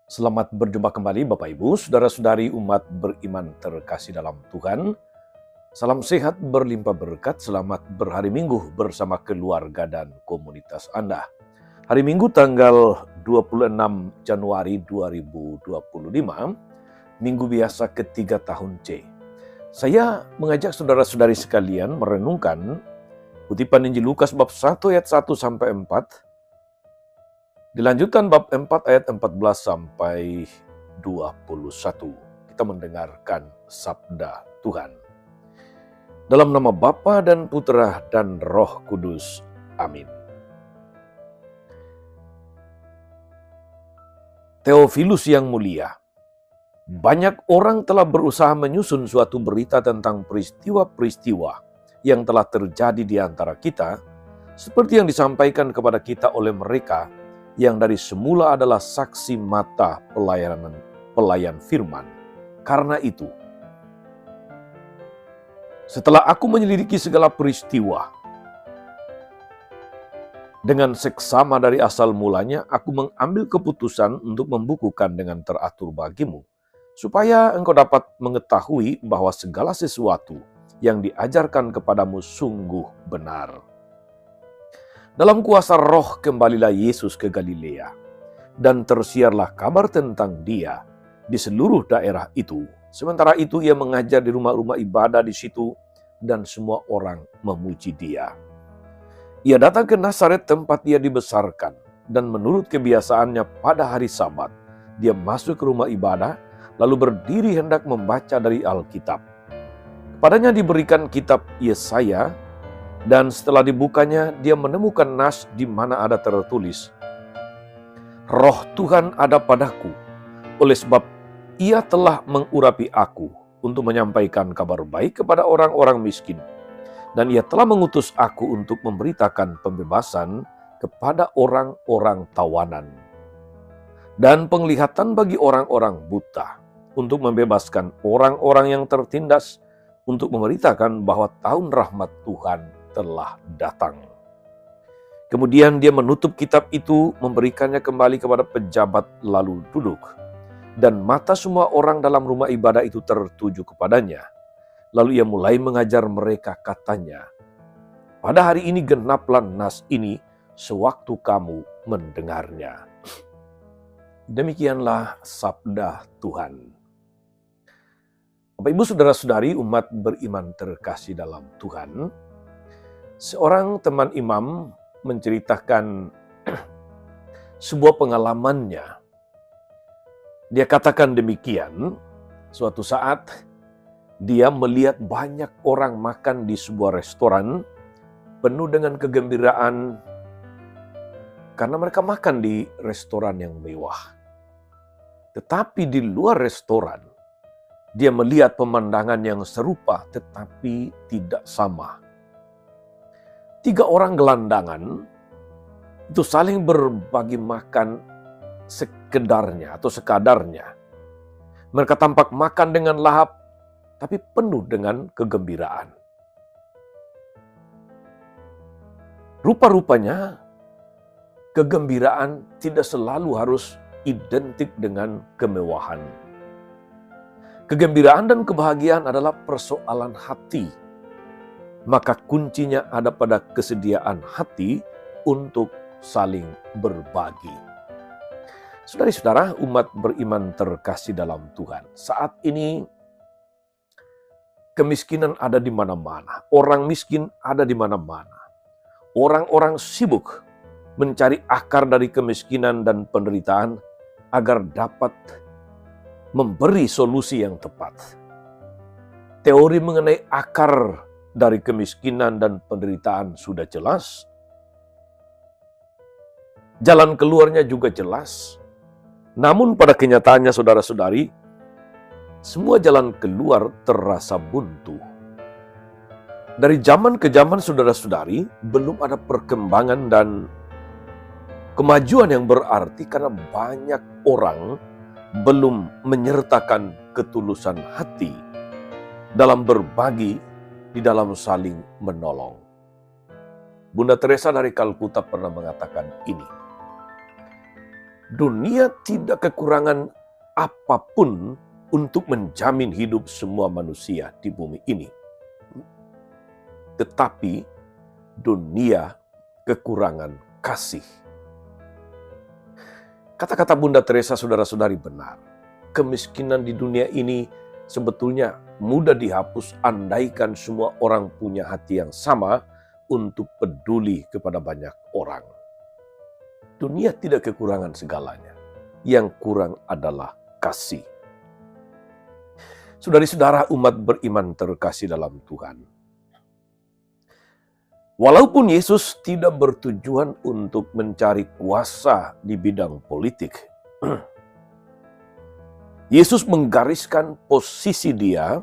Selamat berjumpa kembali Bapak Ibu, Saudara-saudari umat beriman terkasih dalam Tuhan. Salam sehat berlimpah berkat, selamat berhari Minggu bersama keluarga dan komunitas Anda. Hari Minggu tanggal 26 Januari 2025, Minggu biasa ketiga tahun C. Saya mengajak saudara-saudari sekalian merenungkan kutipan Injil Lukas bab 1 ayat 1 sampai 4. Dilanjutkan bab 4 ayat 14 sampai 21. Kita mendengarkan sabda Tuhan. Dalam nama Bapa dan Putra dan Roh Kudus. Amin. Theophilus yang mulia, banyak orang telah berusaha menyusun suatu berita tentang peristiwa-peristiwa yang telah terjadi di antara kita, seperti yang disampaikan kepada kita oleh mereka yang dari semula adalah saksi mata pelayan firman. Karena itu, setelah aku menyelidiki segala peristiwa, dengan seksama dari asal mulanya, aku mengambil keputusan untuk membukukan dengan teratur bagimu, supaya engkau dapat mengetahui bahwa segala sesuatu yang diajarkan kepadamu sungguh benar. Dalam kuasa Roh kembalilah Yesus ke Galilea, dan tersiarlah kabar tentang Dia di seluruh daerah itu. Sementara itu ia mengajar di rumah-rumah ibadah di situ, dan semua orang memuji Dia. Ia datang ke Nazaret tempat Dia dibesarkan, dan menurut kebiasaannya pada hari Sabat, Dia masuk ke rumah ibadah, lalu berdiri hendak membaca dari Alkitab. Kepadanya diberikan kitab Yesaya, dan setelah dibukanya, dia menemukan nas di mana ada tertulis, Roh Tuhan ada padaku, oleh sebab Ia telah mengurapi aku untuk menyampaikan kabar baik kepada orang-orang miskin, dan Ia telah mengutus aku untuk memberitakan pembebasan kepada orang-orang tawanan, dan penglihatan bagi orang-orang buta, untuk membebaskan orang-orang yang tertindas, untuk memberitakan bahwa tahun rahmat Tuhan telah datang. Kemudian dia menutup kitab itu, memberikannya kembali kepada pejabat, lalu duduk. Dan mata semua orang dalam rumah ibadah itu tertuju kepadanya. Lalu ia mulai mengajar mereka, katanya, pada hari ini genaplah nas ini sewaktu kamu mendengarnya. Demikianlah sabda Tuhan. Bapak Ibu Saudara-saudari umat beriman terkasih dalam Tuhan, seorang teman imam menceritakan sebuah pengalamannya. Dia katakan demikian, suatu saat dia melihat banyak orang makan di sebuah restoran penuh dengan kegembiraan karena mereka makan di restoran yang mewah. Tetapi di luar restoran, dia melihat pemandangan yang serupa tetapi tidak sama. 3 orang gelandangan itu saling berbagi makan sekedarnya atau sekadarnya. Mereka tampak makan dengan lahap, tapi penuh dengan kegembiraan. Rupa-rupanya, kegembiraan tidak selalu harus identik dengan kemewahan. Kegembiraan dan kebahagiaan adalah persoalan hati. Maka kuncinya ada pada kesediaan hati untuk saling berbagi. Saudara-saudara umat beriman terkasih dalam Tuhan, saat ini kemiskinan ada di mana-mana, orang miskin ada di mana-mana. Orang-orang sibuk mencari akar dari kemiskinan dan penderitaan agar dapat memberi solusi yang tepat. Teori mengenai akar dari kemiskinan dan penderitaan sudah jelas. Jalan keluarnya juga jelas. Namun pada kenyataannya saudara-saudari, semua jalan keluar terasa buntu. Dari zaman ke zaman saudara-saudari, belum ada perkembangan dan kemajuan yang berarti karena banyak orang belum menyertakan ketulusan hati dalam berbagi, di dalam saling menolong. Bunda Teresa dari Kalkuta pernah mengatakan ini, Dunia tidak kekurangan apapun untuk menjamin hidup semua manusia di bumi ini. Tetapi dunia kekurangan kasih. Kata-kata Bunda Teresa, saudara-saudari, benar. Kemiskinan di dunia ini sebetulnya mudah dihapus andaikan semua orang punya hati yang sama untuk peduli kepada banyak orang. Dunia tidak kekurangan segalanya. Yang kurang adalah kasih. Saudari-saudara umat beriman terkasih dalam Tuhan. Walaupun Yesus tidak bertujuan untuk mencari kuasa di bidang politik, Yesus menggariskan posisi dia,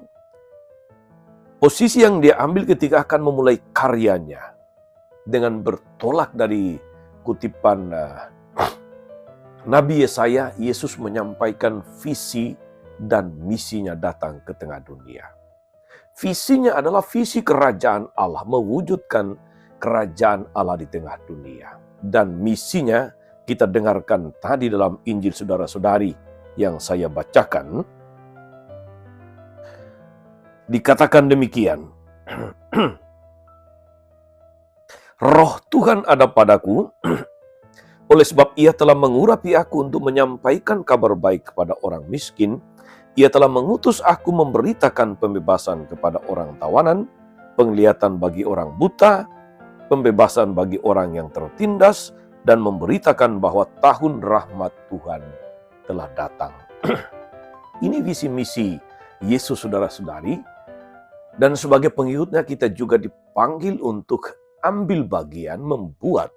posisi yang dia ambil ketika akan memulai karyanya, dengan bertolak dari kutipan Nabi Yesaya. Yesus menyampaikan visi dan misinya datang ke tengah dunia. Visinya adalah visi kerajaan Allah, mewujudkan kerajaan Allah di tengah dunia. Dan misinya kita dengarkan tadi dalam Injil saudara-saudari yang saya bacakan. Dikatakan demikian, Roh Tuhan ada padaku, oleh sebab Ia telah mengurapi aku untuk menyampaikan kabar baik kepada orang miskin. Ia telah mengutus aku memberitakan pembebasan kepada orang tawanan, penglihatan bagi orang buta, pembebasan bagi orang yang tertindas, dan memberitakan bahwa tahun rahmat Tuhan telah datang. Ini visi misi Yesus, saudara-saudari, dan sebagai pengikutnya kita juga dipanggil untuk ambil bagian membuat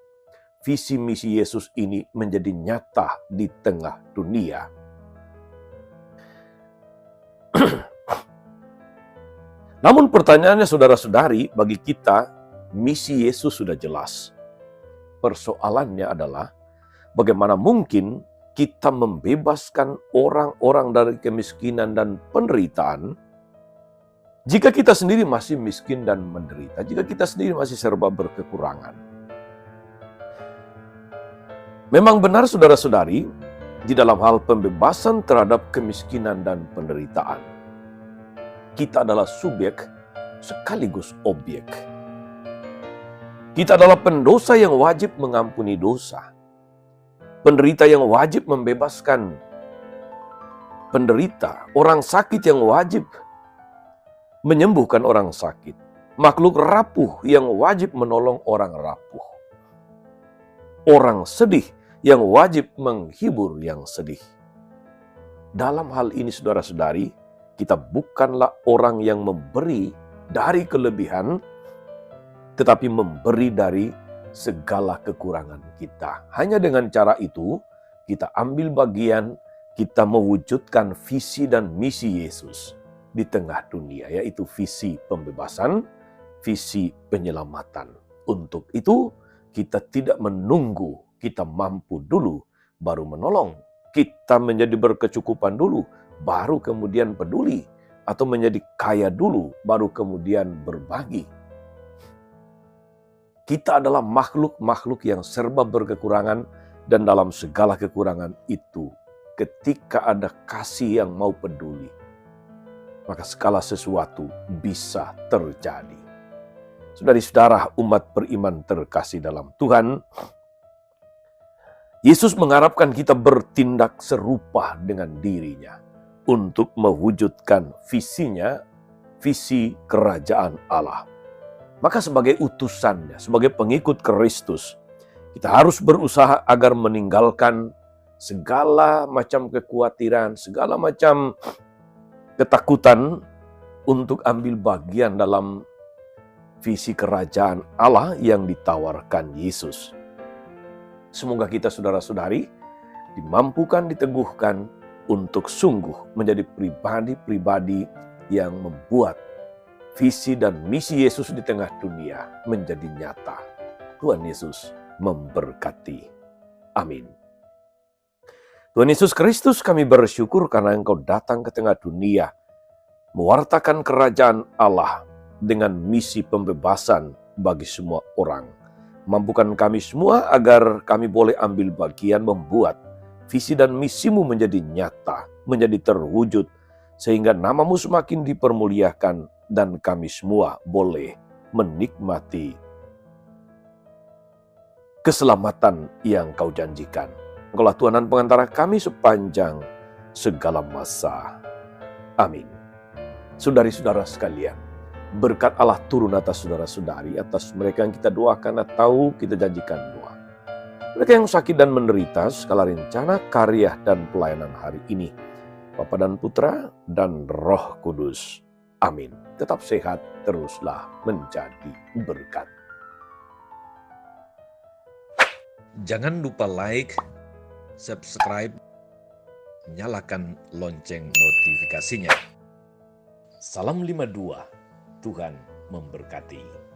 visi misi Yesus ini menjadi nyata di tengah dunia. Namun pertanyaannya, saudara-saudari, bagi kita misi Yesus sudah jelas. Persoalannya adalah bagaimana mungkin kita membebaskan orang-orang dari kemiskinan dan penderitaan jika kita sendiri masih miskin dan menderita, jika kita sendiri masih serba berkekurangan. Memang benar, saudara-saudari, di dalam hal pembebasan terhadap kemiskinan dan penderitaan, kita adalah subjek sekaligus objek. Kita adalah pendosa yang wajib mengampuni dosa. Penderita yang wajib membebaskan penderita. Orang sakit yang wajib menyembuhkan orang sakit. Makhluk rapuh yang wajib menolong orang rapuh. Orang sedih yang wajib menghibur yang sedih. Dalam hal ini, saudara-saudari, kita bukanlah orang yang memberi dari kelebihan, tetapi memberi dari segala kekurangan kita. Hanya dengan cara itu, kita ambil bagian, kita mewujudkan visi dan misi Yesus di tengah dunia, yaitu visi pembebasan, visi penyelamatan. Untuk itu, kita tidak menunggu kita mampu dulu, baru menolong. Kita menjadi berkecukupan dulu, baru kemudian peduli, atau menjadi kaya dulu, baru kemudian berbagi. Kita adalah makhluk-makhluk yang serba berkekurangan, dan dalam segala kekurangan itu, ketika ada kasih yang mau peduli, maka segala sesuatu bisa terjadi. Saudari-saudara umat beriman terkasih dalam Tuhan, Yesus mengharapkan kita bertindak serupa dengan dirinya untuk mewujudkan visinya, visi kerajaan Allah. Maka sebagai utusannya, sebagai pengikut Kristus, kita harus berusaha agar meninggalkan segala macam kekhawatiran, segala macam ketakutan untuk ambil bagian dalam visi kerajaan Allah yang ditawarkan Yesus. Semoga kita, saudara-saudari, dimampukan, diteguhkan untuk sungguh menjadi pribadi-pribadi yang membuat visi dan misi Yesus di tengah dunia menjadi nyata. Tuhan Yesus memberkati. Amin. Tuhan Yesus Kristus, kami bersyukur karena Engkau datang ke tengah dunia, mewartakan kerajaan Allah dengan misi pembebasan bagi semua orang. Mampukan kami semua agar kami boleh ambil bagian membuat visi dan misimu menjadi nyata, menjadi terwujud, sehingga namamu semakin dipermuliakan dan kami semua boleh menikmati keselamatan yang kau janjikan. Engkaulah Tuhan dan pengantara kami sepanjang segala masa. Amin. Saudari-saudara sekalian, berkat Allah turun atas saudara-saudari, atas mereka yang kita doakan atau kita janjikan doa. Mereka yang sakit dan menderita, segala rencana, karya, dan pelayanan hari ini, Bapa dan Putra dan Roh Kudus. Amin. Tetap sehat, teruslah menjadi berkat. Jangan lupa like, subscribe, nyalakan lonceng notifikasinya. Salam 52, Tuhan memberkati.